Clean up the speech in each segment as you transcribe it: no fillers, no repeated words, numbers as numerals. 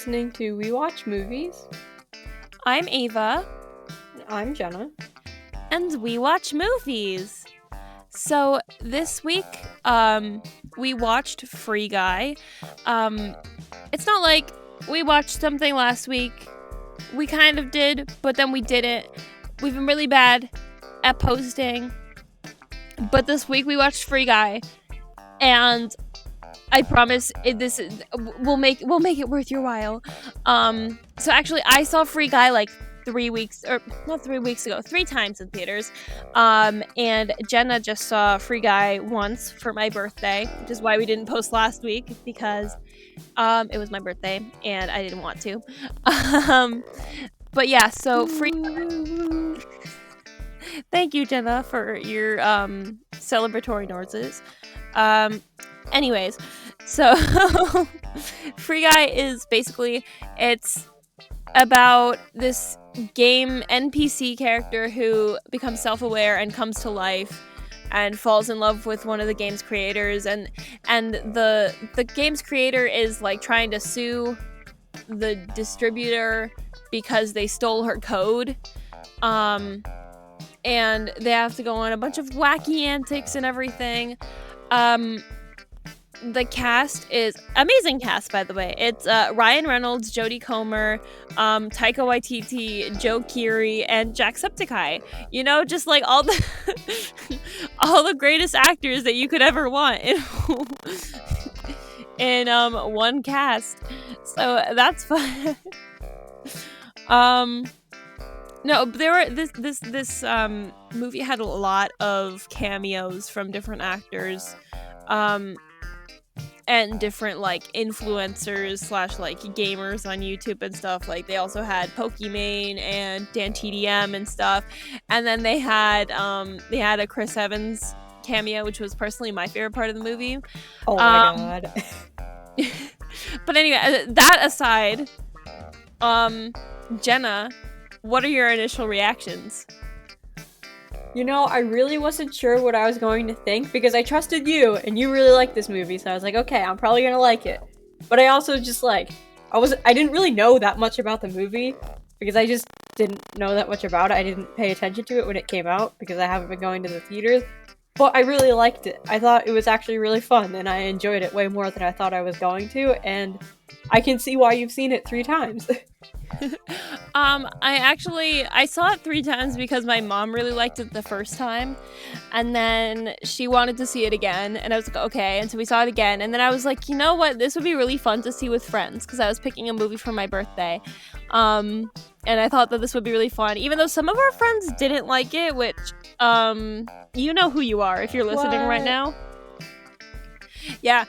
listening to We Watch Movies. I'm Ava. I'm Jenna. And we watch movies. So this week, we watched Free Guy. It's not like we watched something last week. We kind of did, but then we didn't. We've been really bad at posting. But this week we watched Free Guy, and I promise we'll make it worth your while. So actually, I saw Free Guy like 3 weeks, or not 3 weeks ago, 3 times in theaters. And Jenna just saw Free Guy once for my birthday, which is why we didn't post last week, because it was my birthday and I didn't want to. But yeah, so Free Guy. Thank you, Jenna, for your celebratory noises. Anyways, so Free Guy is basically, it's about this game NPC character who becomes self-aware and comes to life and falls in love with one of the game's creators, and the game's creator is like trying to sue the distributor because they stole her code. And they have to go on a bunch of wacky antics and everything. The cast is amazing cast, by the way. It's Ryan Reynolds, Jodie Comer, Taika Waititi, Joe Keery, and Jacksepticeye. You know, just like all the all the greatest actors that you could ever want in one cast. So that's fun. No, there were this movie had a lot of cameos from different actors. And different like influencers / like gamers on YouTube and stuff. Like they also had Pokimane and Dan TDM and stuff. And then they had a Chris Evans cameo, which was personally my favorite part of the movie. Oh my god. But anyway, that aside, Jenna, what are your initial reactions? You know, I really wasn't sure what I was going to think because I trusted you and you really liked this movie, so I was like, okay, I'm probably gonna like it. But I also just like, I didn't really know that much about the movie because I just didn't know that much about it. I didn't pay attention to it when it came out because I haven't been going to the theaters. But I really liked it. I thought it was actually really fun and I enjoyed it way more than I thought I was going to, and I can see why you've seen it 3 times. I saw it 3 times because my mom really liked it the first time, and then she wanted to see it again, and I was like, okay, and so we saw it again, and then I was like, you know what, this would be really fun to see with friends, because I was picking a movie for my birthday, and I thought that this would be really fun, even though some of our friends didn't like it, which, you know who you are if you're listening right now. Yeah.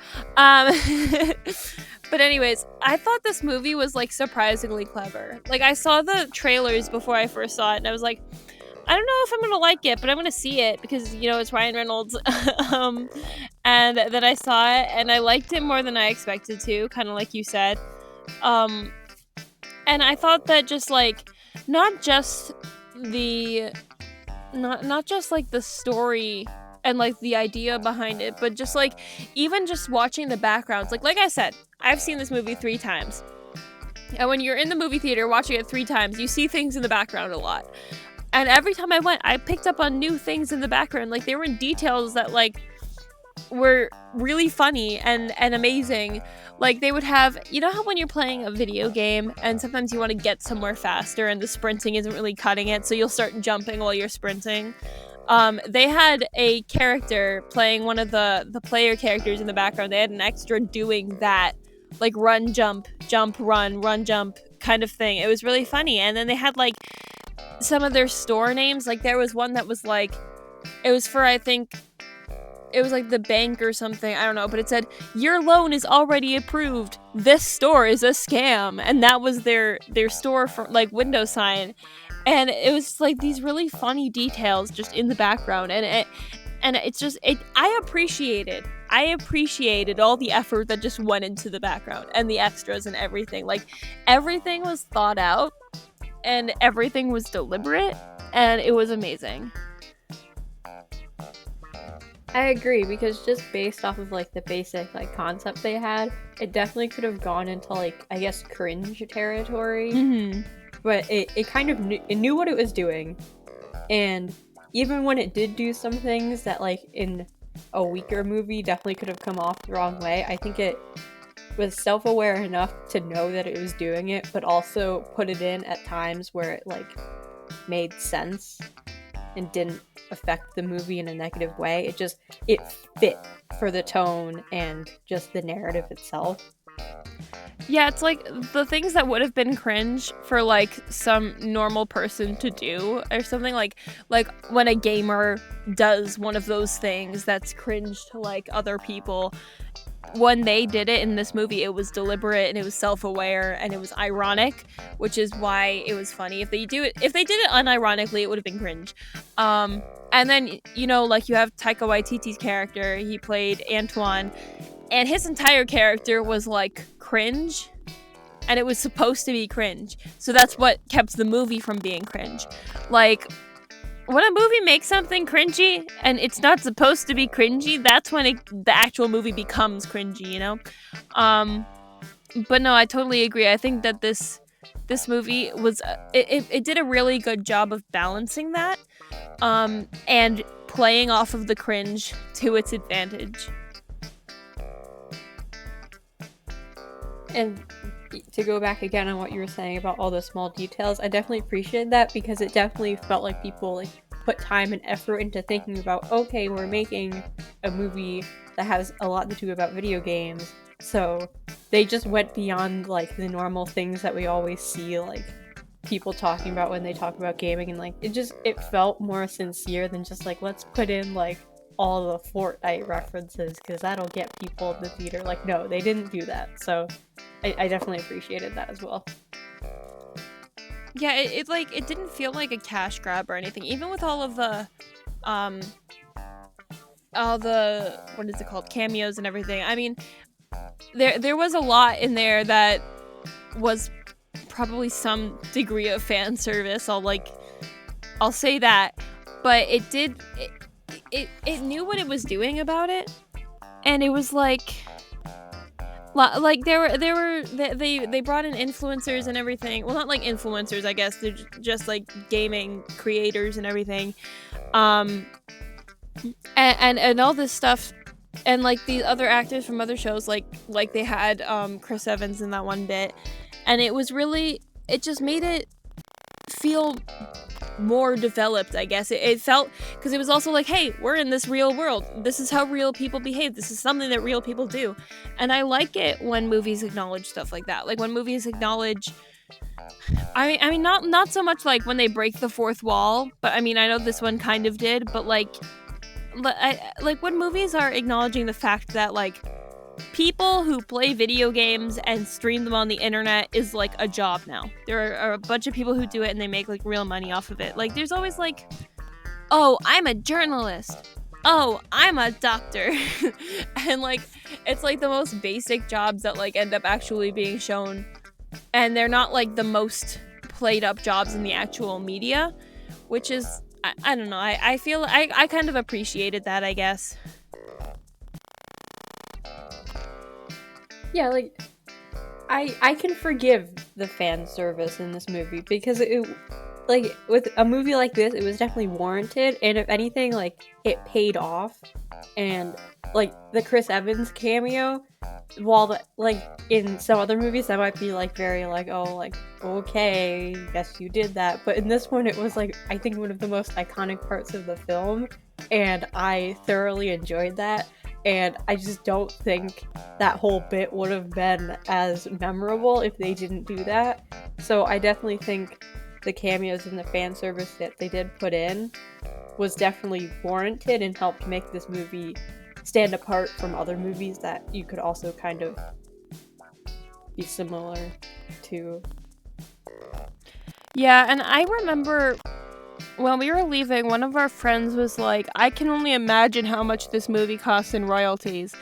But anyways, I thought this movie was like surprisingly clever. Like I saw the trailers before I first saw it and I was like, I don't know if I'm gonna like it, but I'm gonna see it because, you know, it's Ryan Reynolds. And then I saw it and I liked it more than I expected to, kind of like you said. And I thought that just like not just like the story and like the idea behind it, but just like even just watching the backgrounds, like I said, I've seen this movie 3 times, and when you're in the movie theater watching it 3 times, you see things in the background a lot, and every time I went, I picked up on new things in the background. Like there were details that like were really funny and amazing. Like they would have, you know how when you're playing a video game and sometimes you want to get somewhere faster and the sprinting isn't really cutting it, so you'll start jumping while you're sprinting. They had a character playing one of the player characters in the background. They had an extra doing that, like run, jump, run, jump kind of thing. It was really funny. And then they had like some of their store names. Like there was one that was like, it was for, I think, it was like the bank or something. I don't know. But it said, your loan is already approved. This store is a scam. And that was their store for like window sign. And it was like these really funny details just in the background, and it's just I appreciated all the effort that just went into the background and the extras and everything. Like everything was thought out and everything was deliberate, and it was amazing. I agree, because just based off of like the basic like concept they had, it definitely could have gone into like, I guess, cringe territory. Mm-hmm. But it kind of knew what it was doing, and even when it did do some things that like in a weaker movie definitely could have come off the wrong way, I think it was self-aware enough to know that it was doing it, but also put it in at times where it like made sense and didn't affect the movie in a negative way. It fit for the tone and just the narrative itself. Yeah, it's like the things that would have been cringe for like some normal person to do or something, like when a gamer does one of those things that's cringe to like other people. When they did it in this movie, it was deliberate and it was self-aware and it was ironic, which is why it was funny. If they did it unironically, it would have been cringe. And then, you know, like you have Taika Waititi's character, he played Antoine, and his entire character was like cringe, and it was supposed to be cringe. So that's what kept the movie from being cringe. Like, when a movie makes something cringy and it's not supposed to be cringy, that's when the actual movie becomes cringy, you know? But no, I totally agree. I think that this movie was it did a really good job of balancing that, and playing off of the cringe to its advantage. And to go back again on what you were saying about all the small details, I definitely appreciated that, because it definitely felt like people like put time and effort into thinking about, okay, we're making a movie that has a lot to do about video games, so they just went beyond like the normal things that we always see like people talking about when they talk about gaming, and like it felt more sincere than just like, let's put in like all the Fortnite references because that'll get people in the theater. Like, no, they didn't do that. So I definitely appreciated that as well. Yeah, it didn't feel like a cash grab or anything. Even with all the what is it called, cameos and everything. I mean, there was a lot in there that was probably some degree of fan service. I'll say that, but it knew what it was doing about it, and it was like they brought in influencers and everything. Well, not like influencers, I guess. They're just like gaming creators and everything, and all this stuff, and like the other actors from other shows, like they had Chris Evans in that one bit, and it just made it feel more developed, I guess. It felt, because it was also like, hey, we're in this real world. This is how real people behave. This is something that real people do. And I like it when movies acknowledge stuff like that. Like when movies acknowledge, I mean, not so much like when they break the fourth wall, but I mean, I know this one kind of did, but like when movies are acknowledging the fact that like people who play video games and stream them on the internet is like a job now. There are a bunch of people who do it and they make like real money off of it. Like there's always like, oh, I'm a journalist. Oh, I'm a doctor. And like it's like the most basic jobs that like end up actually being shown, and they're not like the most played up jobs in the actual media, which is I don't know. I feel I kind of appreciated that, I guess. Yeah, like I can forgive the fan service in this movie, because it like with a movie like this, it was definitely warranted, and if anything, like it paid off. And like the Chris Evans cameo, while like in some other movies that might be like very like, oh, like okay, guess you did that, but in this one it was like, I think, one of the most iconic parts of the film, and I thoroughly enjoyed that. And I just don't think that whole bit would have been as memorable if they didn't do that. So I definitely think the cameos and the fan service that they did put in was definitely warranted and helped make this movie stand apart from other movies that you could also kind of be similar to. Yeah, and I remember when we were leaving, one of our friends was like, I can only imagine how much this movie costs in royalties.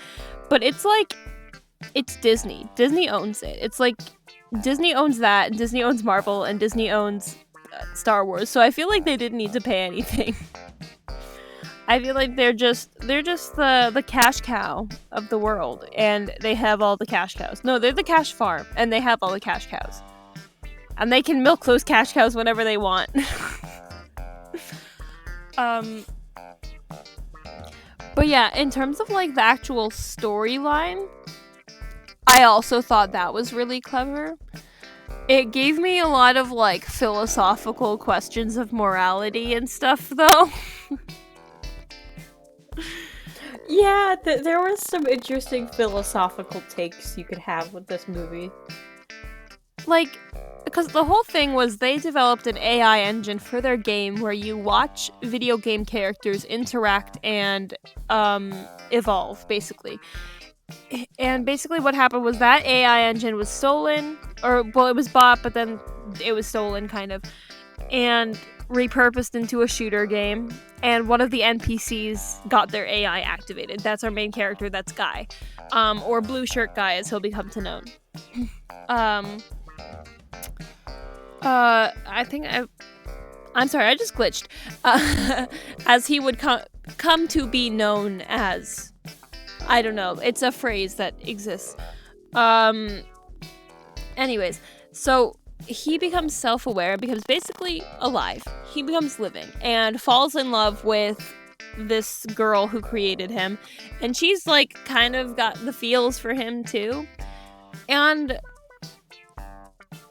But it's like, it's Disney. Disney owns it. It's like, Disney owns that, and Disney owns Marvel, and Disney owns Star Wars. So I feel like they didn't need to pay anything. I feel like they're just the cash cow of the world, and they have all the cash cows. No, they're the cash farm, and they have all the cash cows, and they can milk those cash cows whenever they want. But yeah, in terms of like the actual storyline, I also thought that was really clever. It gave me a lot of like philosophical questions of morality and stuff, though. Yeah, there was some interesting philosophical takes you could have with this movie. Like, because the whole thing was they developed an AI engine for their game where you watch video game characters interact and evolve, basically. And basically what happened was that AI engine was stolen, or, well, it was bought, but then it was stolen, kind of, and repurposed into a shooter game. And one of the NPCs got their AI activated. That's our main character, that's Guy. Or Blue Shirt Guy, as he'll become to known. I'm sorry, I just glitched. As he would come to be known as. I don't know. It's a phrase that exists. Anyways, so he becomes self-aware and becomes basically alive. He becomes living and falls in love with this girl who created him. And she's like kind of got the feels for him too. And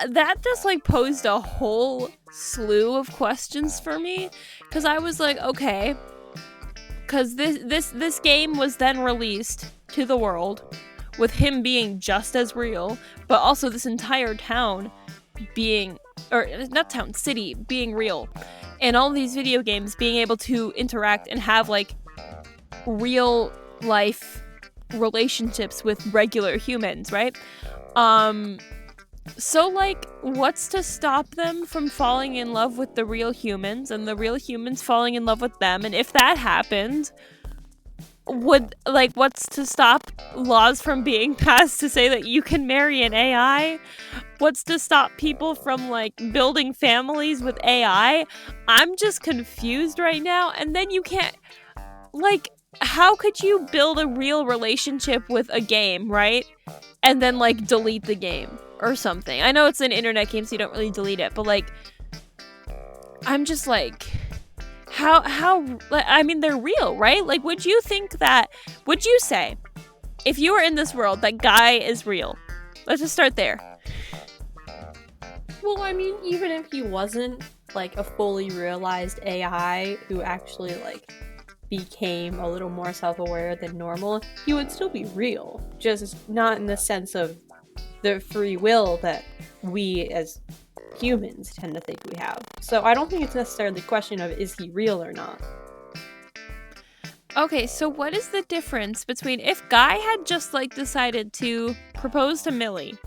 that just like posed a whole slew of questions for me, because I was like, okay, because this game was then released to the world with him being just as real, but also this entire town being, or not town, city being real, and all these video games being able to interact and have like real life relationships with regular humans, right? So, like, what's to stop them from falling in love with the real humans and the real humans falling in love with them? And if that happened, what's to stop laws from being passed to say that you can marry an AI? What's to stop people from, like, building families with AI? I'm just confused right now. And then you can't, like, how could you build a real relationship with a game, right? And then, like, delete the game or something. I know it's an internet game, so you don't really delete it, but, like, I'm just like, how, I mean, they're real, right? Like, would you say, if you were in this world, that Guy is real? Let's just start there. Well, I mean, even if he wasn't, like, a fully realized AI who actually, like, became a little more self-aware than normal, he would still be real. Just not in the sense of the free will that we as humans tend to think we have. So I don't think it's necessarily a question of is he real or not. Okay, so what is the difference between if Guy had just like decided to propose to Millie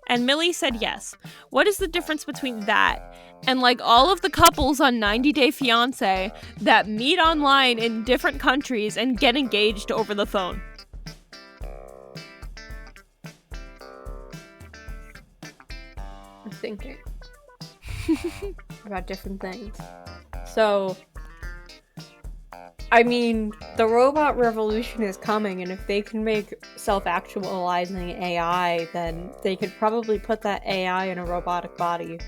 and Millie said yes, what is the difference between that and like all of the couples on 90 Day Fiancé that meet online in different countries and get engaged over the phone? I'm thinking about different things. So, I mean, the robot revolution is coming, and if they can make self-actualizing AI, then they could probably put that AI in a robotic body.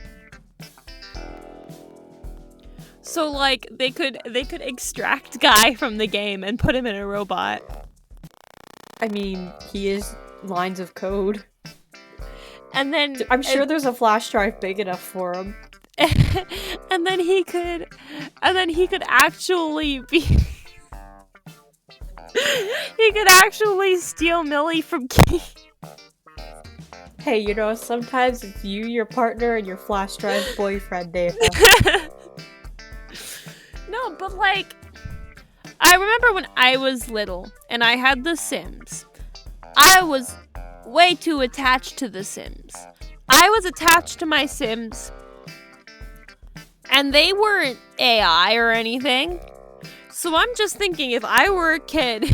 So, like, they could extract Guy from the game and put him in a robot. I mean, he is lines of code. And then I'm sure there's a flash drive big enough for him. and then he could actually be he could actually steal Millie from Keith. Hey, you know, sometimes it's you, your partner, and your flash drive boyfriend, Dave. No, but like, I remember when I was little and I had The Sims. I was way too attached to The Sims. I was attached to my Sims, and they weren't AI or anything. So I'm just thinking, if I were a kid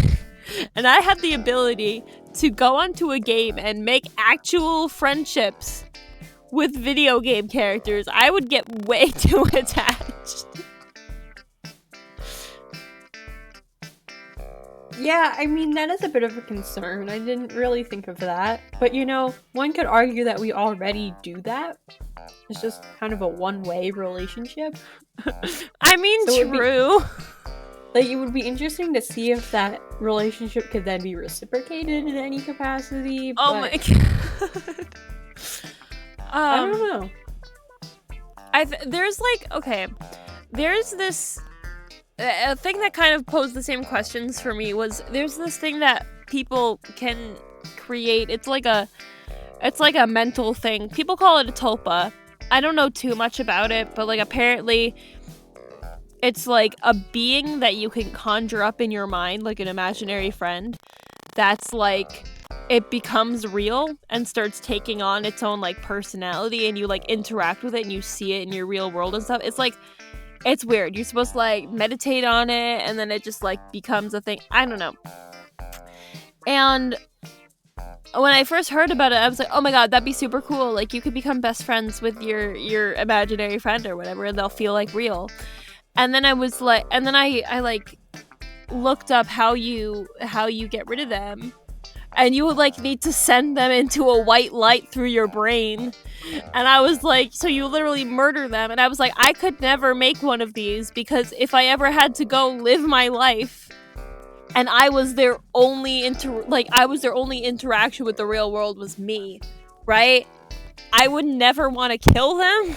and I had the ability to go onto a game and make actual friendships with video game characters, I would get way too attached. Yeah, I mean, that is a bit of a concern. I didn't really think of that. But one could argue that we already do that. It's just kind of a one-way relationship. I mean, So true. It would be interesting to see if that relationship could then be reciprocated in any capacity. Oh my god. I don't know. There's this a thing that kind of posed the same questions for me was there's this thing that people can create. It's like a mental thing. People call it a tulpa. I don't know too much about it, but like apparently it's like a being that you can conjure up in your mind, like an imaginary friend. That's like it becomes real and starts taking on its own like personality, and you like interact with it and you see it in your real world and stuff. It's weird. You're supposed to like meditate on it and then it just like becomes a thing. I don't know. And when I first heard about it, I was like, oh my god, that'd be super cool. Like you could become best friends with your imaginary friend or whatever, and they'll feel like real. And then I was like, I like looked up how you get rid of them. And you would like need to send them into a white light through your brain. And I was like, so you literally murder them. And I was like, I could never make one of these, because if I ever had to go live my life and I was their only interaction with the real world was me, right? I would never want to kill them.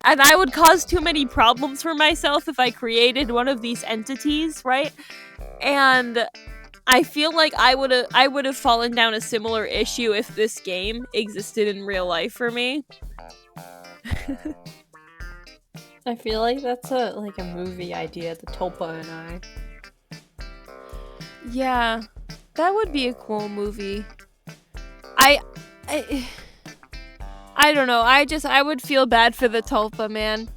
And I would cause too many problems for myself if I created one of these entities, right? And I feel like I would have fallen down a similar issue if this game existed in real life for me. I feel like that's a movie idea, the Tulpa and I. Yeah, that would be a cool movie. I don't know. I would feel bad for the Tulpa, man.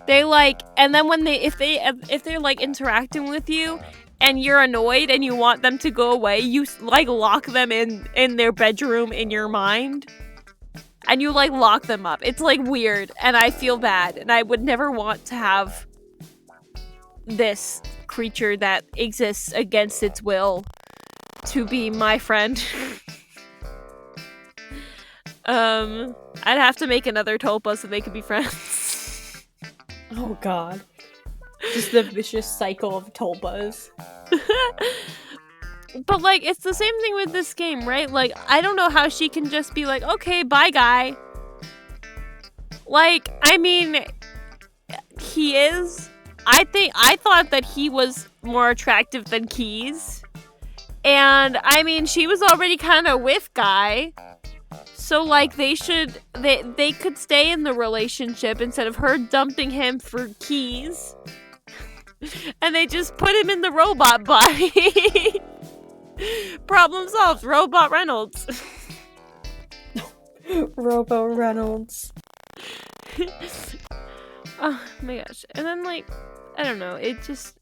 They like, and then when if they're like interacting with you and you're annoyed and you want them to go away, you like lock them in their bedroom in your mind. And you like lock them up. It's like weird, and I feel bad, and I would never want to have this creature that exists against its will to be my friend. I'd have to make another Tulpa so they could be friends. Oh god. Just the vicious cycle of Tulpas. But like, it's the same thing with this game, right? Like, I don't know how she can just be like, okay, bye guy. Like, I mean, he is. I thought that he was more attractive than Keys. And I mean, she was already kind of with Guy. So like they could stay in the relationship instead of her dumping him for Keys. And they just put him in the robot body. Problem solved. Robot Reynolds. Robo Reynolds. Oh my gosh. And then like, I don't know, it just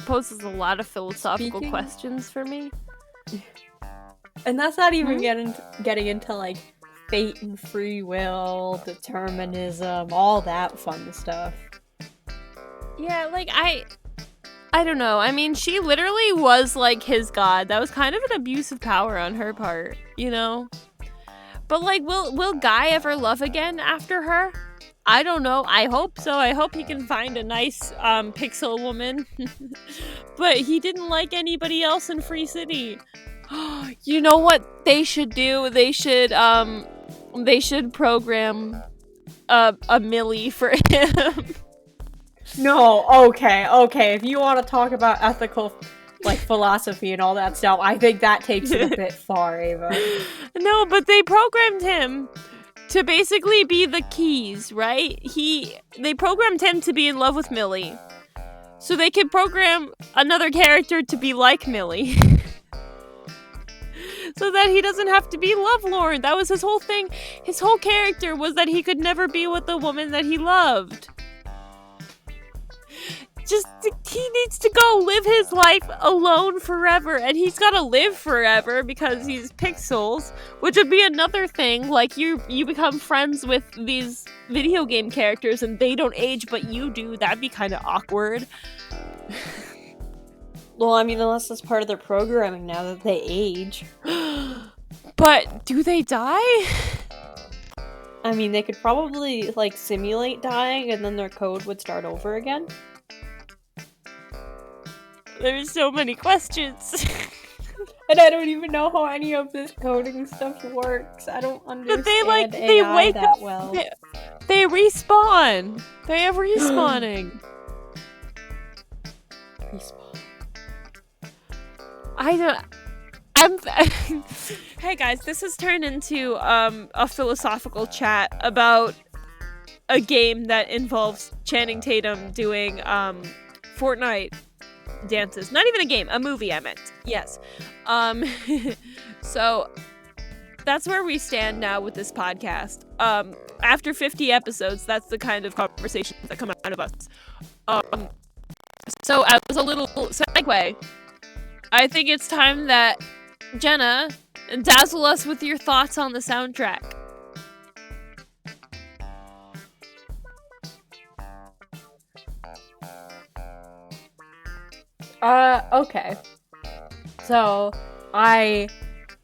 poses a lot of philosophical questions for me. And that's not even getting into like fate and free will, determinism, all that fun stuff. Yeah, like I don't know. I mean, she literally was like his god. That was kind of an abuse of power on her part, you know? But like, will Guy ever love again after her? I don't know. I hope so. I hope he can find a nice pixel woman. But he didn't like anybody else in Free City. You know what they should do? They should program a Millie for him. No, okay. If you want to talk about ethical like philosophy and all that stuff, I think that takes it a bit far, Ava. No, but they programmed him to basically be the Keys, right? They programmed him to be in love with Millie. So they could program another character to be like Millie. So that he doesn't have to be lovelorn. That was his whole thing. His whole character was that he could never be with the woman that he loved. Just he needs to go live his life alone forever, and he's gotta live forever because he's pixels, which would be another thing. Like, you become friends with these video game characters and they don't age, but you do. That'd be kind of awkward. Well, I mean, unless that's part of their programming now that they age. But do they die? I mean, they could probably, like, simulate dying and then their code would start over again. There's so many questions. And I don't even know how any of this coding stuff works. I don't understand But they AI wake that up, well. They respawn. They have respawning. Respawn. Hey guys, this has turned into a philosophical chat about a game that involves Channing Tatum doing Fortnite dances. Not even a game, a movie I meant. Yes. So that's where we stand now with this podcast. After 50 episodes, that's the kind of conversations that come out of us. So as a little segue, I think it's time that Jenna dazzle us with your thoughts on the soundtrack. Okay. So, I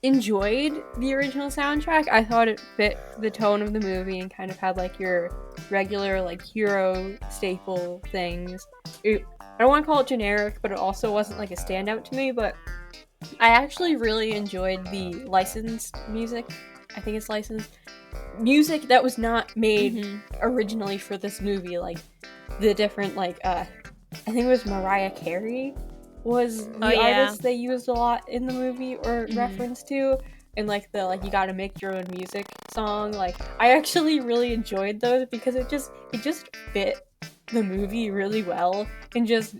enjoyed the original soundtrack. I thought it fit the tone of the movie and kind of had, like, your regular, like, hero staple things. I don't want to call it generic, but it also wasn't, like, a standout to me, but I actually really enjoyed the licensed music. I think it's licensed. Music that was not made originally for this movie. Like, the different, like, I think it was Mariah Carey was the artist they used a lot in the movie or reference to. And, like, the, like, you gotta make your own music song. Like, I actually really enjoyed those because it just fit the movie really well. And it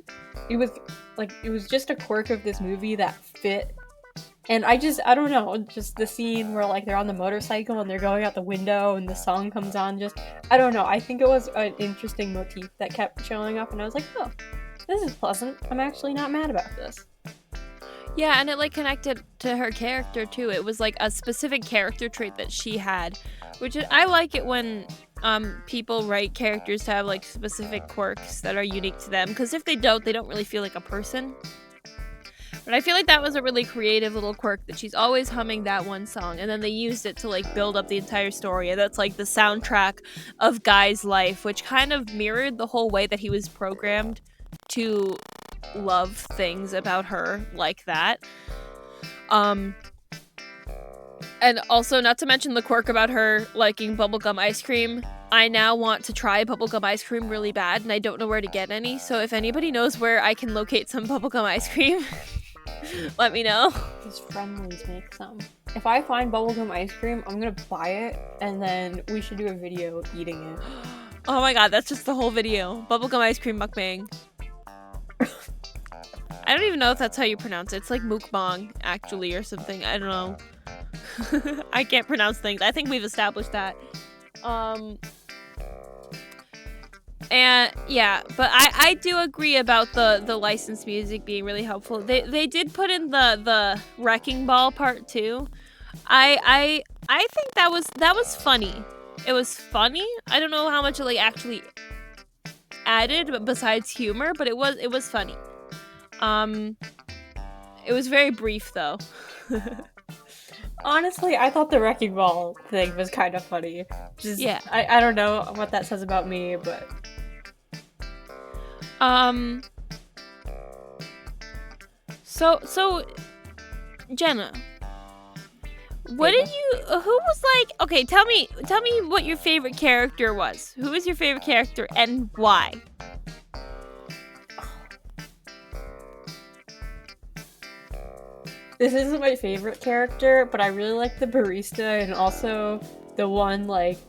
was just a quirk of this movie that fit. And I don't know, just the scene where, like, they're on the motorcycle and they're going out the window and the song comes on, I don't know, I think it was an interesting motif that kept showing up and I was like, oh, this is pleasant. I'm actually not mad about this. Yeah, and it, like, connected to her character, too. It was, like, a specific character trait that she had, which I like it when people write characters to have, like, specific quirks that are unique to them, because if they don't really feel like a person. But I feel like that was a really creative little quirk, that she's always humming that one song, and then they used it to, like, build up the entire story, and that's, like, the soundtrack of Guy's life, which kind of mirrored the whole way that he was programmed to love things about her like that. And also, not to mention the quirk about her liking bubblegum ice cream. I now want to try bubblegum ice cream really bad, and I don't know where to get any, so if anybody knows where I can locate some bubblegum ice cream, let me know. His friendlies make some. If I find bubblegum ice cream, I'm gonna buy it, and then we should do a video eating it. Oh my god, that's just the whole video. Bubblegum ice cream mukbang. I don't even know if that's how you pronounce it. It's like mukbang, actually, or something. I don't know. I can't pronounce things. I think we've established that. And yeah, but I do agree about the licensed music being really helpful. They did put in the wrecking ball part too. I think that was funny. It was funny. I don't know how much it, like, actually added, but besides humor, but it was funny. It was very brief though. Honestly, I thought the wrecking ball thing was kind of funny. Yeah. I don't know what that says about me, but So Jenna, what did you? Who was like? Okay, tell me what your favorite character was. Who was your favorite character and why? this isn't my favorite character, but I really like the barista and also the one, like,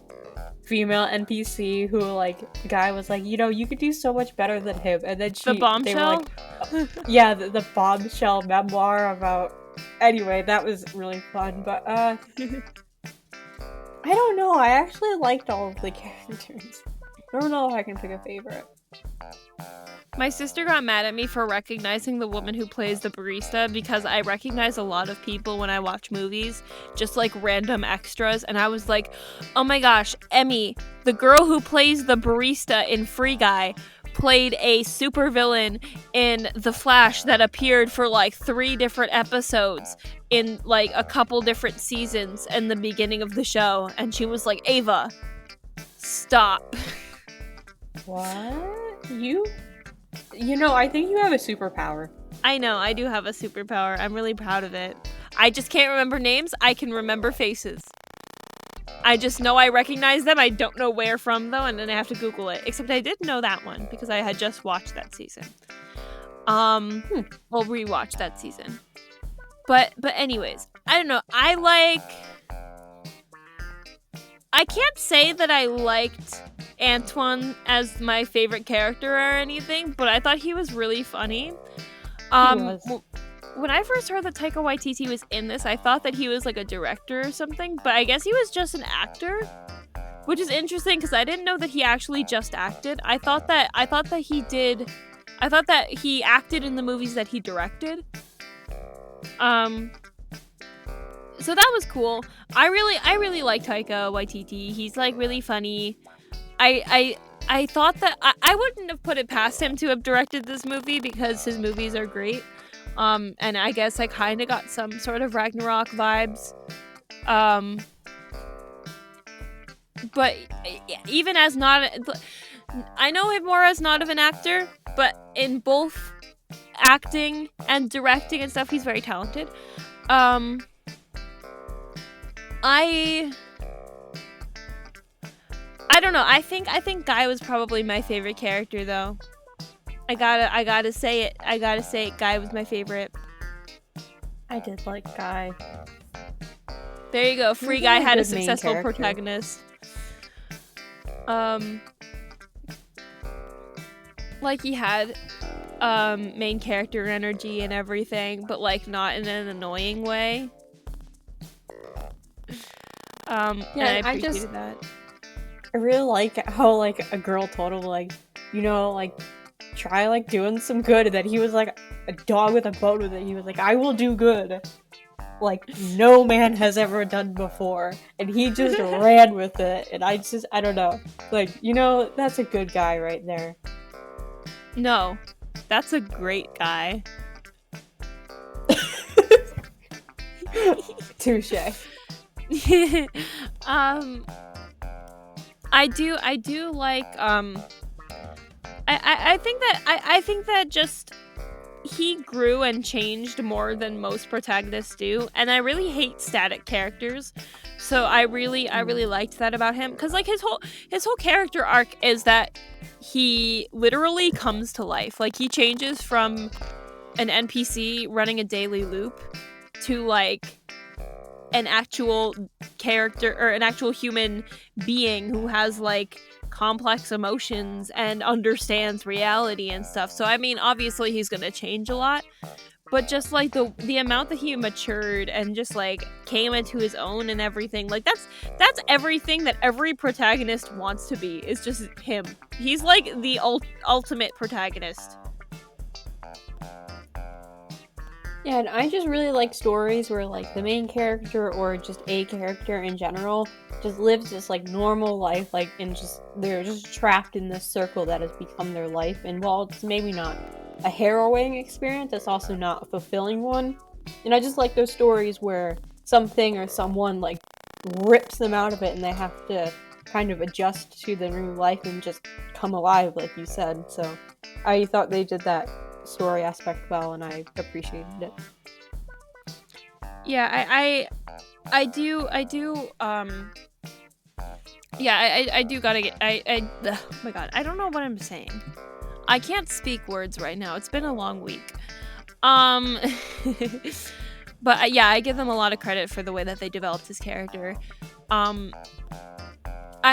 female NPC who, like, the guy was like, you know, you could do so much better than him, and then The bombshell? They were like, yeah, the bombshell memoir about. Anyway, that was really fun, but I don't know. I actually liked all of the characters. I don't know if I can pick a favorite. My sister got mad at me for recognizing the woman who plays the barista because I recognize a lot of people when I watch movies, just like random extras, and I was like, oh my gosh, Emmy, the girl who plays the barista in Free Guy, played a supervillain in The Flash that appeared for like 3 different episodes in like a couple different seasons in the beginning of the show, and she was like, Ava, stop. What? You know, I think you have a superpower. I know, I do have a superpower. I'm really proud of it. I just can't remember names. I can remember faces. I just know I recognize them. I don't know where from, though, and then I have to Google it. Except I did know that one because I had just watched that season. Well, rewatched that season. But anyways, I don't know. I can't say that I liked Antoine as my favorite character or anything, but I thought he was really funny. He was. When I first heard that Taika Waititi was in this, I thought that he was like a director or something, but I guess he was just an actor, which is interesting because I didn't know that he actually just acted. I thought that he acted in the movies that he directed. So that was cool. I really like Taika Waititi. He's like really funny. I thought that I wouldn't have put it past him to have directed this movie because his movies are great. And I guess I kind of got some sort of Ragnarok vibes. But even as not, I know him more as not of an actor, but in both acting and directing and stuff, he's very talented. I don't know. I think Guy was probably my favorite character, though. I gotta say it. Guy was my favorite. I did like Guy. There you go. Free Guy had a successful protagonist. Like he had main character energy and everything, but like not in an annoying way. And I appreciated that. I really like how like a girl told him like, you know, like try like doing some good, and then he was like a dog with a bone with it. He was like, I will do good like no man has ever done before, and he just ran with it. And I don't know, like, you know, that's a good guy right there. No, that's a great guy. Touche. I do like I think that just he grew and changed more than most protagonists do, and I really hate static characters. So I really liked that about him, because like his whole character arc is that he literally comes to life. Like he changes from an NPC running a daily loop to like an actual character or an actual human being who has like complex emotions and understands reality and stuff. So I mean, obviously he's gonna change a lot, but just like the amount that he matured and just like came into his own and everything, like that's everything that every protagonist wants to be, is just him. He's like the ultimate protagonist. Yeah, and I just really like stories where like the main character or just a character in general just lives this like normal life, like, and just they're just trapped in this circle that has become their life. And while it's maybe not a harrowing experience, it's also not a fulfilling one. And I just like those stories where something or someone like rips them out of it and they have to kind of adjust to the new life and just come alive, like you said. So I thought they did that story aspect well, and I appreciated it. Yeah, I do yeah, I do gotta get oh my god, I don't know what I'm saying. I can't speak words right now. It's been a long week. But yeah, I give them a lot of credit for the way that they developed his character. I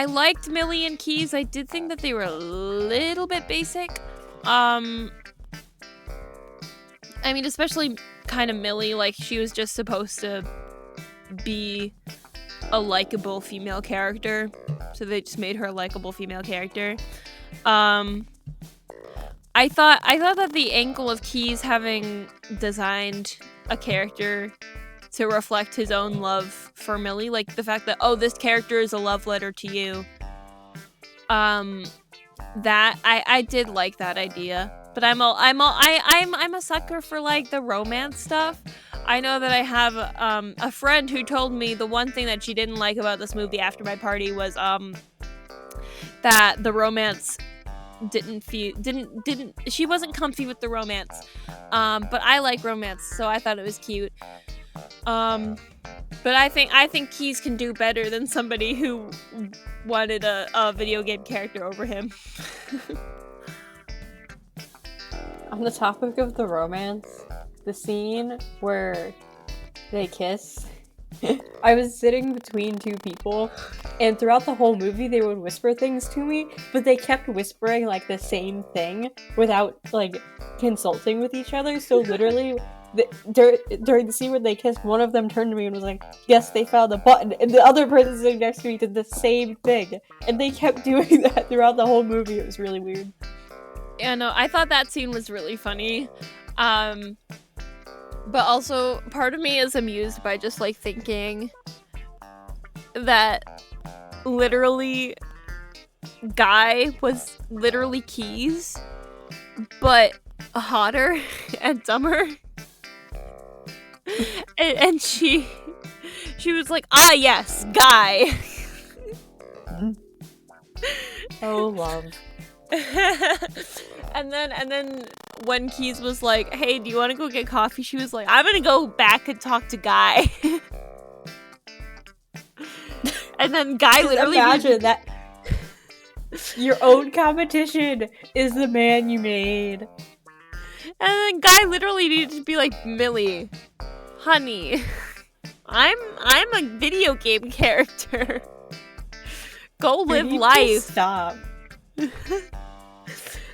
liked Millie and Keys. I did think that they were a little bit basic. I mean, especially kind of Millie, like she was just supposed to be a likable female character, so they just made her a likable female character. I I thought that the angle of Keyes having designed a character to reflect his own love for Millie, like the fact that, oh, this character is a love letter to you. That I did like that idea, but I'm a sucker for like the romance stuff. I know that I have a friend who told me the one thing that she didn't like about this movie after my party was that the romance didn't she wasn't comfy with the romance. But I like romance, so I thought it was cute. But I think Keyes can do better than somebody who wanted a video game character over him. On the topic of the romance, the scene where they kiss, I was sitting between two people, and throughout the whole movie they would whisper things to me, but they kept whispering like the same thing without like consulting with each other. So literally during the scene where they kissed, one of them turned to me and was like, yes, they found the button, and the other person sitting next to me did the same thing, and they kept doing that throughout the whole movie. It was really weird. Yeah, no, I thought that scene was really funny. But also part of me is amused by just like thinking that literally Guy was literally Keyes, but hotter and dumber. And she was like, ah, yes, Guy. Oh, love. and then when Keyes was like, hey, do you want to go get coffee? She was like, I'm gonna go back and talk to Guy. And then Guy literally imagine that your own competition is the man you made. And then Guy literally needed to be like, Millie, honey, I'm a video game character. Go live life. Stop.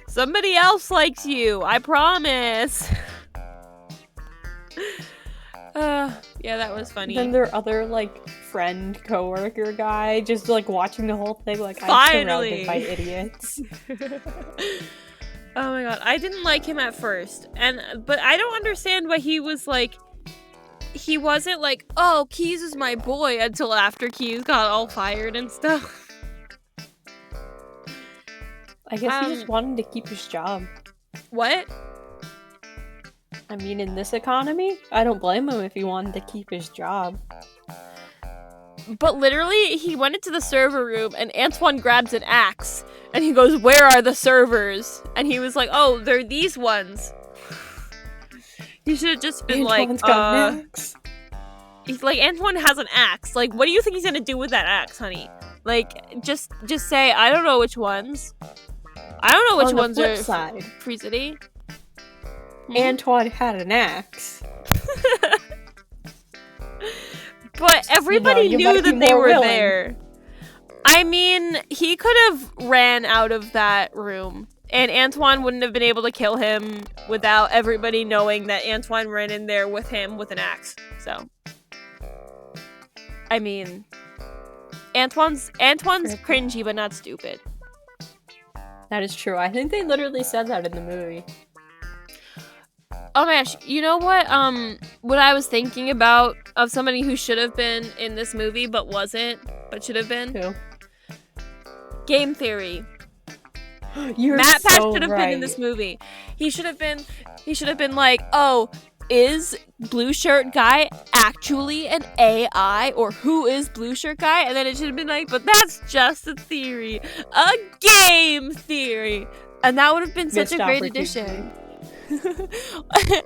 Somebody else likes you, I promise. Yeah, that was funny. Then their other like friend, coworker guy, just like watching the whole thing like, finally. I'm surrounded by idiots. Oh my god, I didn't like him at first, but I don't understand why he was like, he wasn't like, oh, Keyes is my boy, until after Keyes got all fired and stuff. I guess he just wanted to keep his job. What? I mean, in this economy, I don't blame him if he wanted to keep his job. But literally, he went into the server room and Antoine grabs an axe and he goes, where are the servers? And he was like, oh, they're these ones. He should have just been Antoine's got an axe. He's like, Antoine has an axe. Like, what do you think he's gonna do with that axe, honey? Like, just say, I don't know which ones. I don't know which ones are side. Freezity. Antoine had an axe. But everybody knew that they were there. I mean, he could have ran out of that room, and Antoine wouldn't have been able to kill him without everybody knowing that Antoine ran in there with him with an axe. So, I mean, Antoine's cringy, but not stupid. That is true. I think they literally said that in the movie. Oh my gosh, you know what I was thinking about of somebody who should have been in this movie but wasn't, but should have been? Who? Game Theory. You're Matt so Patch should have right. been in this movie. He should have been like, oh, is Blue Shirt Guy actually an AI? Or who is Blue Shirt Guy? And then it should have been like, but that's just a theory. A game theory. And that would have been such a great addition.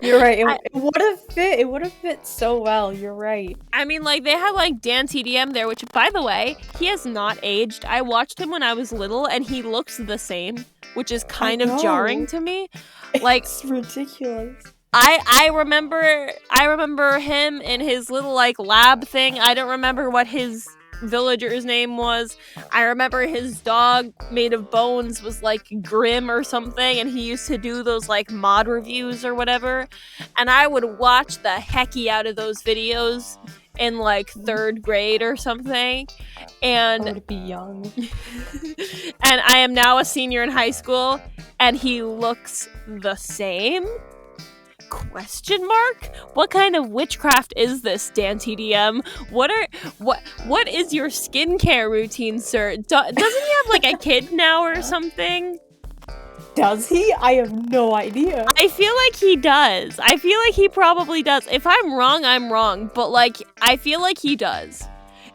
You're right. It would have fit. It would have fit so well. You're right. I mean, like, they have like Dan TDM there, which, by the way, he has not aged. I watched him when I was little, and he looks the same, which is kind of jarring to me. Like, it's ridiculous. I remember him in his little like lab thing. I don't remember what his villager's name was. I remember his dog made of bones was like Grim or something, and he used to do those like mod reviews or whatever, and I would watch the hecky out of those videos, in like 3rd grade or something, and I would be young. and I am now a senior in high school, and he looks the same? Question mark? What kind of witchcraft is this, Dan TDM? What is your skincare routine, sir? Doesn't he have like a kid now or something? Does he? I have no idea. I feel like he does. I feel like he probably does. If I'm wrong, I'm wrong. But like, I feel like he does,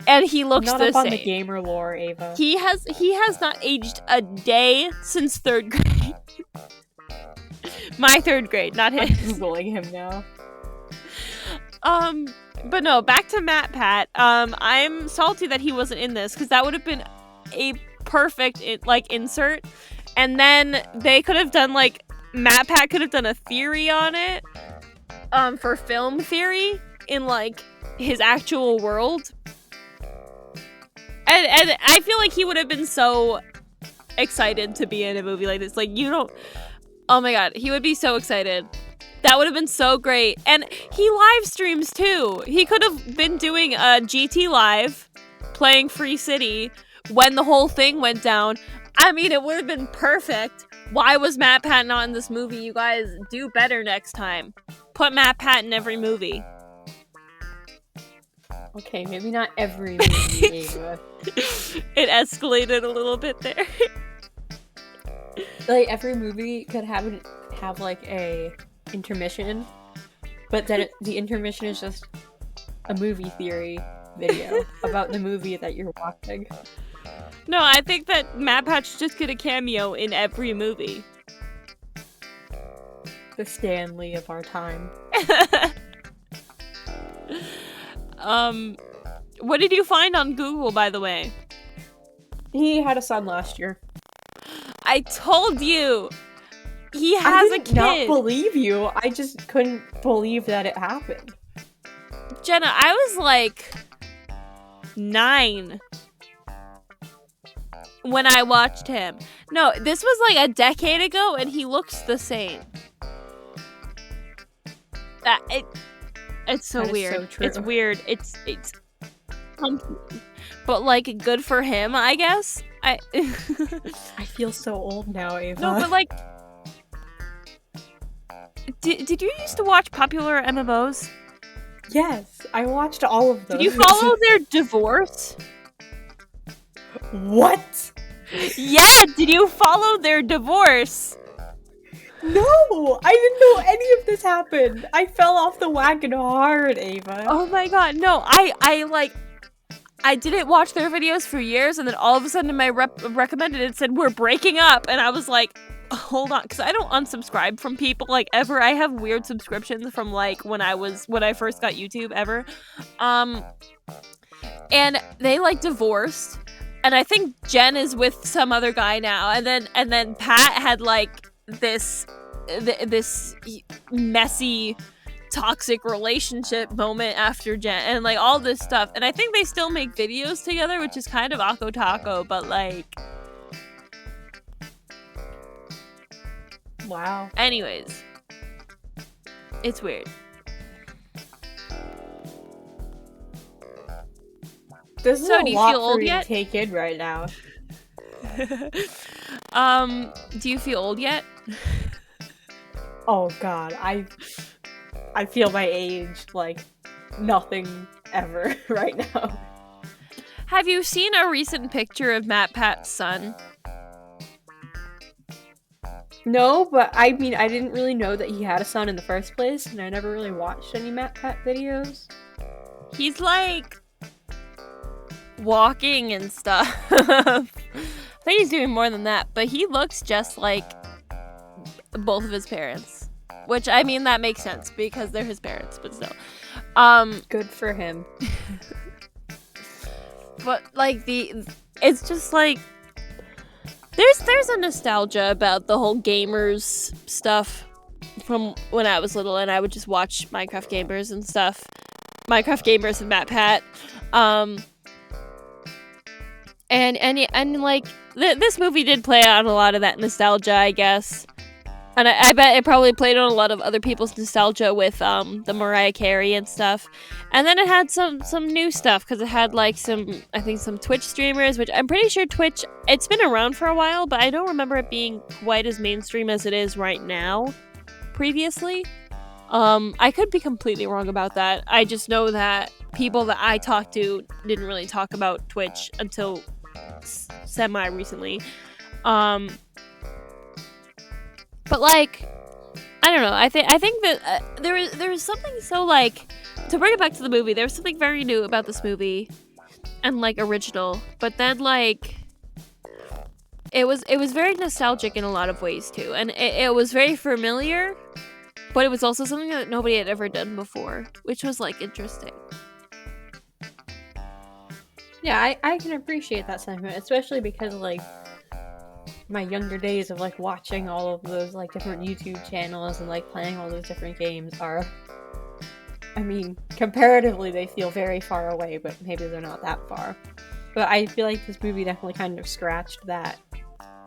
and he looks Not the up same. on the gamer lore, Ava. He has not aged a day since 3rd grade. My 3rd grade, not his. I'm Googling him now. But no, back to Matt Pat. I'm salty that he wasn't in this, because that would have been a perfect insert. And then they could have done Matt Pat could have done a theory on it, for film theory in like his actual world. And I feel like he would have been so excited to be in a movie like this. Like, you don't. Oh my god, he would be so excited. That would have been so great. And he live streams too. He could have been doing a GT Live, playing Free City, when the whole thing went down. I mean, it would have been perfect. Why was Matt Pat not in this movie? You guys do better next time. Put Matt Pat in every movie. Okay, maybe not every movie, Ava. It escalated a little bit there. Like, every movie could have like a intermission, but then the intermission is just a movie theory video about the movie that you're watching. No, I think that Matt Pat should just get a cameo in every movie. The Stan Lee of our time. What did you find on Google, by the way? He had a son last year. I told you! He has a kid! I did not believe you. I just couldn't believe that it happened. Jenna, I was like 9 when I watched him. No, this was like a decade ago, and he looks the same. It's so weird. So true. It's weird. It's comfy. But like, good for him, I guess. I feel so old now, Ava. No, but like, did you used to watch popular MMOs? Yes, I watched all of those. Did you follow their divorce? What? Yeah, did you follow their divorce? No, I didn't know any of this happened. I fell off the wagon hard, Ava. Oh my god, no, I didn't watch their videos for years, and then all of a sudden in my recommended it said we're breaking up, and I was like, hold on, because I don't unsubscribe from people like ever. I have weird subscriptions from like when I first got YouTube ever, and they like divorced, and I think Jen is with some other guy now, and then Pat had like this messy toxic relationship moment after Jen, and like all this stuff, and I think they still make videos together, which is kind of Ako Taco, but like, wow. Anyways, it's weird. This is So, a do you lot feel for old me yet? to take in right now. Do you feel old yet? Oh god, I feel my age like nothing ever right now. Have you seen a recent picture of Matt Pat's son? No, but I mean, I didn't really know that he had a son in the first place, and I never really watched any Matt Pat videos. He's like walking and stuff. I think he's doing more than that, but he looks just like both of his parents. Which, I mean, that makes sense because they're his parents, but still. Good for him. But like it's just like there's a nostalgia about the whole gamers stuff from when I was little, and I would just watch Minecraft Gamers and stuff. Minecraft Gamers and Matt Pat. And like this movie did play on a lot of that nostalgia, I guess. And I bet it probably played on a lot of other people's nostalgia with the Mariah Carey and stuff. And then it had some new stuff because it had like some Twitch streamers, which I'm pretty sure Twitch, it's been around for a while, but I don't remember it being quite as mainstream as it is right now previously. I could be completely wrong about that. I just know that people that I talked to didn't really talk about Twitch until semi recently. But like, I don't know. I think that there was something so like, to bring it back to the movie, there was something very new about this movie and like original. But then like, it was very nostalgic in a lot of ways too, and it was very familiar. But it was also something that nobody had ever done before, which was like interesting. Yeah, I can appreciate that sentiment, especially because like my younger days of like watching all of those like different YouTube channels and like playing all those different games are, I mean, comparatively they feel very far away, but maybe they're not that far. But I feel like this movie definitely kind of scratched that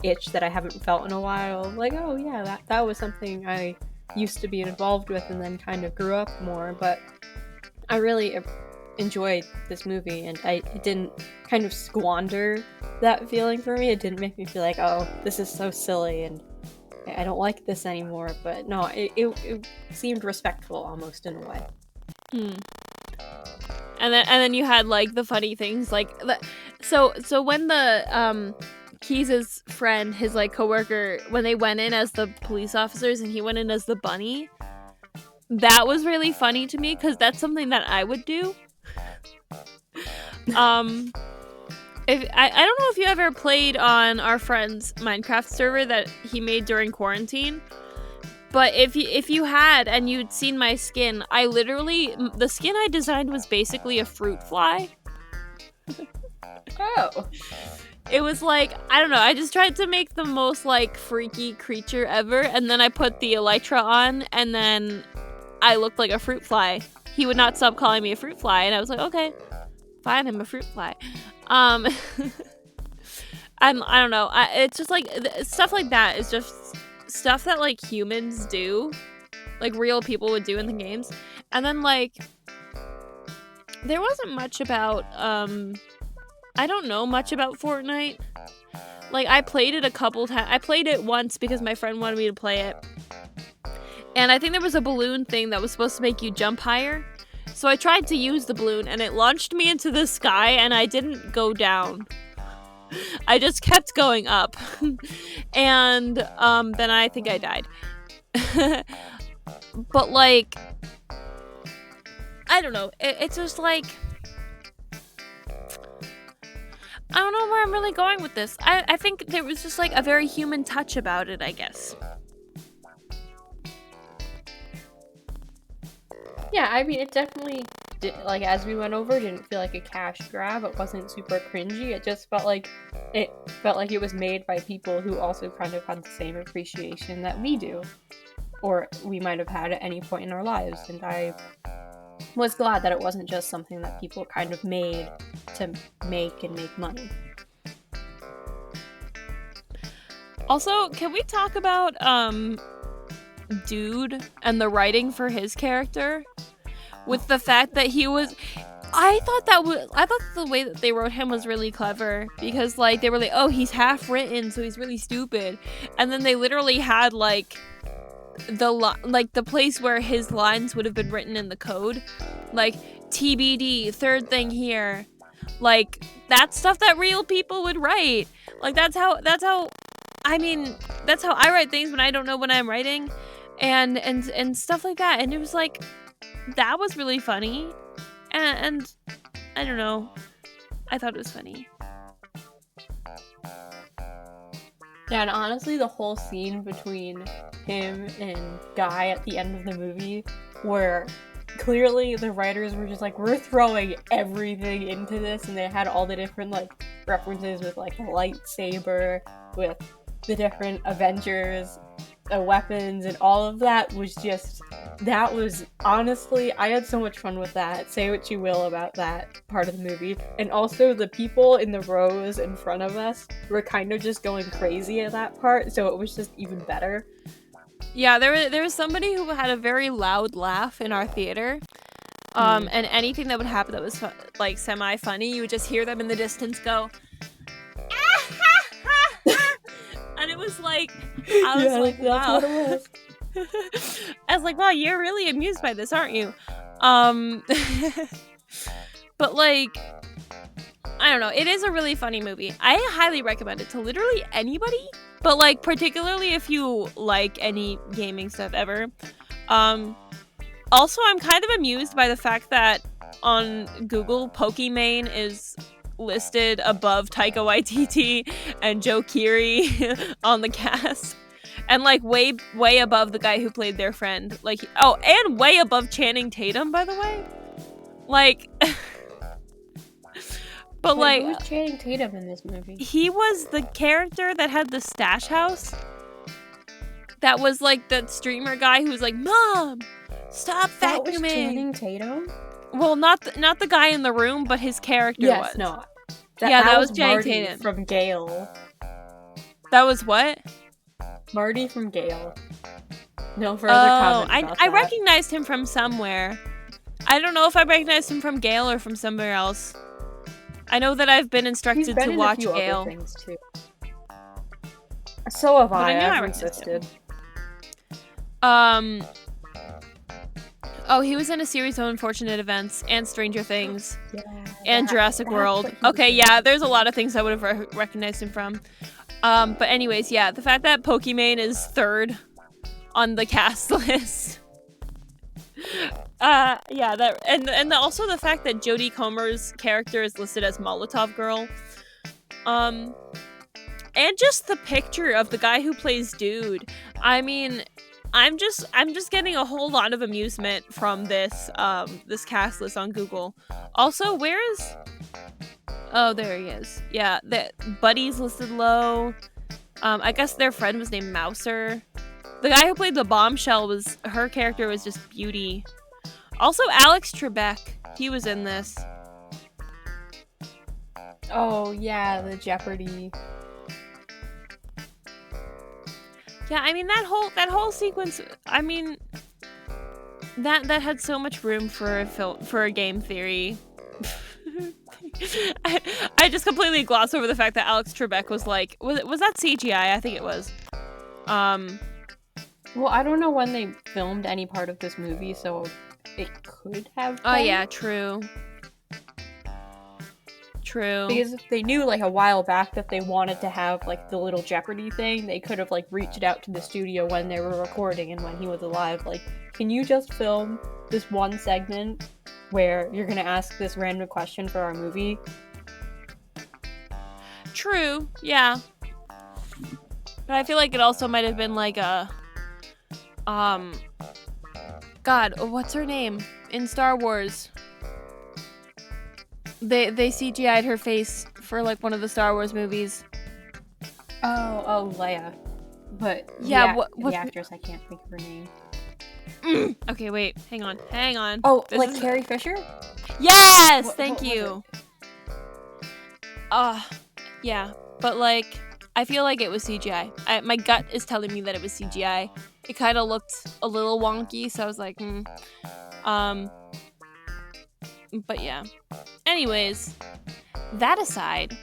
itch that I haven't felt in a while. Like, oh yeah, that was something I used to be involved with and then kind of grew up more. But I really enjoyed this movie, and it didn't kind of squander that feeling for me. It didn't make me feel like, oh, this is so silly and I don't like this anymore. But no, it seemed respectful almost in a way. And then you had like the funny things like so when the Keys' friend, his like coworker, when they went in as the police officers and he went in as the bunny, that was really funny to me because that's something that I would do. If I don't know if you ever played on our friend's Minecraft server that he made during quarantine, but if you had and you'd seen my skin, the skin I designed was basically a fruit fly. Oh. It was like, I don't know, I just tried to make the most like freaky creature ever, and then I put the elytra on, and then I looked like a fruit fly. He would not stop calling me a fruit fly, and I was like, okay, fine, I'm a fruit fly. I don't know, it's just like, stuff like that is just stuff that like humans do, like real people would do in the games. And then like, there wasn't much about, I don't know much about Fortnite. Like, I played it a couple times. I played it once because my friend wanted me to play it. And I think there was a balloon thing that was supposed to make you jump higher. So I tried to use the balloon, and it launched me into the sky, and I didn't go down. I just kept going up. And then I think I died. But, like, I don't know. It's just like, I don't know where I'm really going with this. I think there was just like a very human touch about it, I guess. Yeah, I mean, it definitely did, like, as we went over, didn't feel like a cash grab. It wasn't super cringy. It just felt like it was made by people who also kind of had the same appreciation that we do, or we might have had at any point in our lives. And I was glad that it wasn't just something that people kind of made to make money. Also, can we talk about Dude and the writing for his character? With the fact that I thought the way that they wrote him was really clever, because like they were like, oh, he's half written, so he's really stupid. And then they literally had like the place where his lines would have been written in the code, like TBD, third thing here, like that's stuff that real people would write. Like that's how I write things when I don't know what I'm writing, and stuff like that. And it was like, that was really funny, and I don't know, I thought it was funny. Yeah, and honestly, the whole scene between him and Guy at the end of the movie, where clearly the writers were just like, we're throwing everything into this, and they had all the different like references with like the lightsaber, with the different Avengers, the weapons, and all of that was honestly, I had so much fun with that. Say what you will about that part of the movie. And also the people in the rows in front of us were kind of just going crazy at that part, so it was just even better. Yeah, there was somebody who had a very loud laugh in our theater. And anything that would happen that was like semi-funny, you would just hear them in the distance go, and it was like, I was like, wow. That's what it was. I was like, wow, you're really amused by this, aren't you? But like, I don't know, it is a really funny movie. I highly recommend it to literally anybody, but like particularly if you like any gaming stuff ever. Also, I'm kind of amused by the fact that on Google, Pokimane is listed above Taika Waititi and Joe Keery on the cast. And, like, way above the guy who played their friend. Like, oh, and way above Channing Tatum, by the way. Like, but, Wait, like... who's Channing Tatum in this movie? He was the character that had the stash house. That was, like, that streamer guy who was like, Mom! Stop vacuuming. That was Channing Tatum? Well, not the guy in the room, but his character was. Yes, no. That was Channing Marty Tatum from Gale. That was what? Marty from Gale. No further comment about I that. recognized him from somewhere. I don't know if I recognized him from Gale or from somewhere else. I know that I've been instructed to watch Gale. Other things too. So have I. I I've resisted. Oh, he was in a series of Unfortunate Events and Stranger Things and Jurassic World. Okay, yeah, there's a lot of things I would have recognized him from. But anyways, yeah, the fact that Pokimane is third on the cast list. Yeah, that and also the fact that Jodie Comer's character is listed as Molotov Girl. And just the picture of the guy who plays Dude. I mean, I'm just getting a whole lot of amusement from this this cast list on Google. Also, where is... Oh, there he is. Yeah, Buddy's listed low. I guess their friend was named Mouser. The guy who played the bombshell her character was just beauty. Also, Alex Trebek, he was in this. Oh yeah, the Jeopardy. Yeah, I mean that whole sequence. I mean, that had so much room for a game theory. I just completely glossed over the fact that Alex Trebek was like, was that CGI? I think it was. Well, I don't know when they filmed any part of this movie, so it could have been. Oh yeah, true. Because if they knew like a while back that they wanted to have like the little Jeopardy thing, they could have like reached out to the studio when they were recording and when he was alive. Like, can you just film this one segment where you're gonna ask this random question for our movie? True, yeah. But I feel like it also might have been like a God, what's her name in Star Wars? They CGI'd her face for like one of the Star Wars movies. Oh, Leia. But yeah, the actress, I can't think of her name. Okay, wait, hang on. Oh, like Carrie Fisher? Yes, thank you. Yeah, but like, I feel like it was CGI. My gut is telling me that it was CGI. It kind of looked a little wonky, so I was like, But yeah. Anyways, that aside,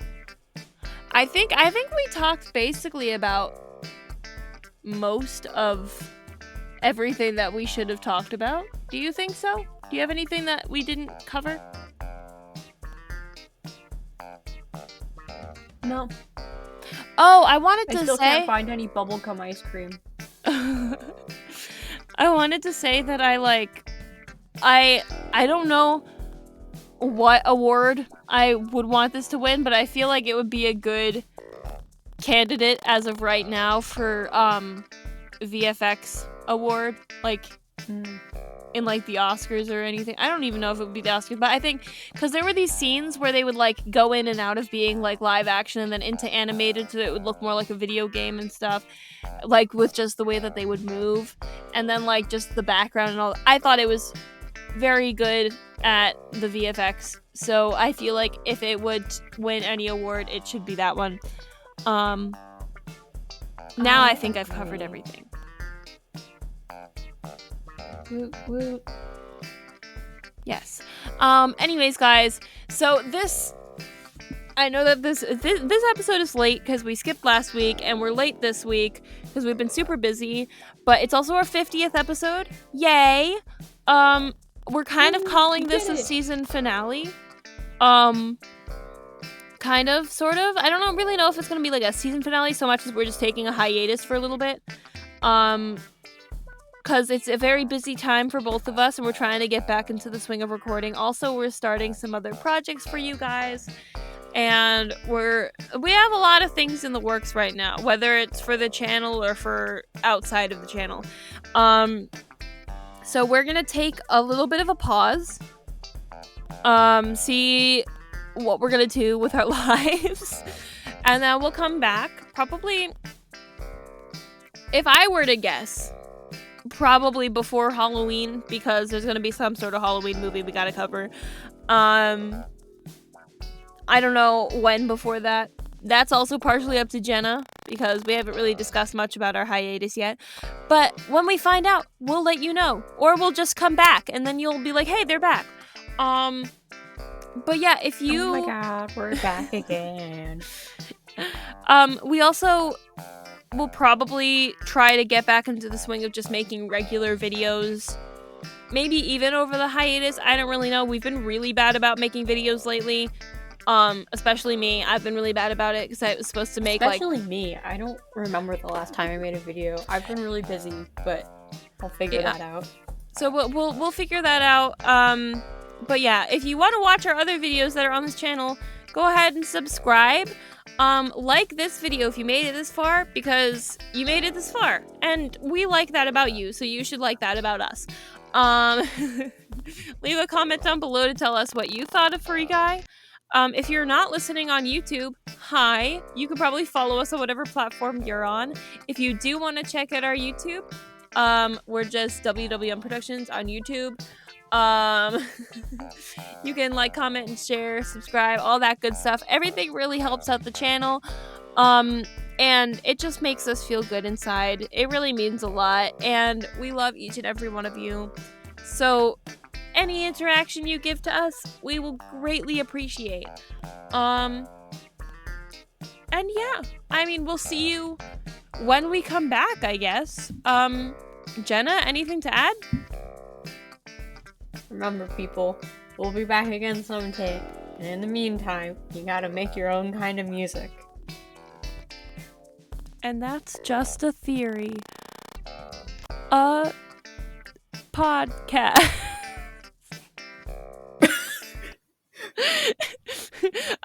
I think we talked basically about most of everything that we should have talked about. Do you think so? Do you have anything that we didn't cover? No. Oh, I wanted to say... I still can't find any bubblegum ice cream. I wanted to say that I don't know what award I would want this to win, but I feel like it would be a good candidate as of right now for VFX award, like in like the Oscars or anything. I don't even know if it would be the Oscars, but I think because there were these scenes where they would like go in and out of being like live action and then into animated, so it would look more like a video game and stuff, like with just the way that they would move and then like just the background and all. I thought it was very good at the VFX, so I feel like if it would win any award, it should be that one. Now I think I've covered everything. Woot woot. Yes. Anyways, guys, so I know that this episode is late because we skipped last week, and we're late this week because we've been super busy. But it's also our 50th episode. Yay! We're kind of calling this a season finale. Kind of, sort of. I don't really know if it's gonna be like a season finale so much as we're just taking a hiatus for a little bit. Because it's a very busy time for both of us, and we're trying to get back into the swing of recording. Also, we're starting some other projects for you guys. And we have a lot of things in the works right now, whether it's for the channel or for outside of the channel. So we're gonna take a little bit of a pause, see what we're gonna do with our lives, and then we'll come back. Probably, if I were to guess, probably before Halloween, because there's gonna be some sort of Halloween movie we gotta cover. I don't know when before that. That's also partially up to Jenna, because we haven't really discussed much about our hiatus yet. But when we find out, we'll let you know. Or we'll just come back, and then you'll be like, hey, they're back. But yeah, if you... Oh my god, we're back again. We also will probably try to get back into the swing of just making regular videos. Maybe even over the hiatus. I don't really know. We've been really bad about making videos lately. Especially me. I've been really bad about it because I was supposed to make Especially me. I don't remember the last time I made a video. I've been really busy, but I'll figure that out. So we'll figure that out. But yeah, if you want to watch our other videos that are on this channel, go ahead and subscribe. Like this video if you made it this far, because you made it this far, and we like that about you, so you should like that about us. Leave a comment down below to tell us what you thought of Free Guy. If you're not listening on YouTube, hi. You can probably follow us on whatever platform you're on. If you do want to check out our YouTube, we're just WWM Productions on YouTube. You can like, comment, and share, subscribe, all that good stuff. Everything really helps out the channel. And it just makes us feel good inside. It really means a lot, and we love each and every one of you. So any interaction you give to us, we will greatly appreciate. And yeah, I mean, we'll see you when we come back, I guess. Jenna, anything to add? Remember, people, we'll be back again someday. And in the meantime, you gotta make your own kind of music. And that's just a theory. A podcast.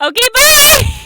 Okay, bye!